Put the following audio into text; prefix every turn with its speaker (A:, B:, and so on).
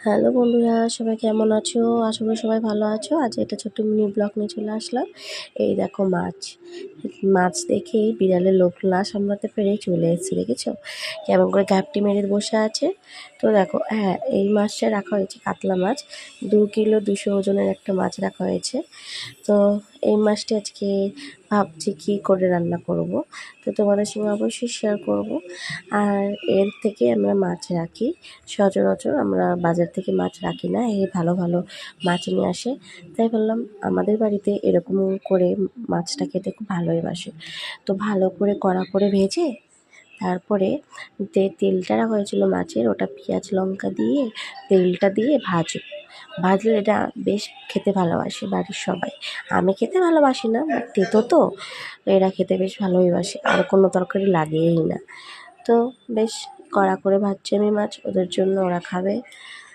A: Hello বন্ধুরা, সবাই কেমন আছো? আশা করি সবাই ভালো আছো। আজ একটা ছোট্ট মিনি ব্লগ নিয়ে চলে আসলাম। এই দেখো মাছ। মাছ দেখেই বিড়ালের লোভ না সামলাতে পেরে চলে এসেছে, দেখেছো? কেমন করে ঘাপটি মেরে বসে আছে। তো দেখো, হ্যাঁ, এই মাছটা রাখা হয়েছে কাতলা মাছ। 2 কিলো 200 ওজনের একটা মাছ রাখা হয়েছে। তো এই মাছটি আজকে ভাবছি কী করে রান্না করব। তো তোমাদের সঙ্গে অবশ্যই শেয়ার করব। আর এর থেকে আমরা মাছ রাখি। সচরাচর আমরা বাজার থেকে মাছ রাখি না, এই ভালো ভালো মাছ নিয়ে আসে। তাই বললাম আমাদের বাড়িতে এরকম করে মাছটা খেতে খুব ভালোই বাসে। তো ভালো করে কড়া করে ভেজে তারপরে তেলটা রাখা হয়েছিল মাছের, ওটা পেঁয়াজ লঙ্কা দিয়ে তেলটা দিয়ে ভাজলে এটা বেশ খেতে ভালোবাসে বাড়ির সবাই। আমি খেতে ভালোবাসি না, বাট তেতো তো এরা খেতে বেশ ভালোই বাসে, আর কোনো তরকারি লাগেই না। তো বেশ কড়া করে ভাজছি আমি মাছ ওদের জন্য, ওরা খাবে।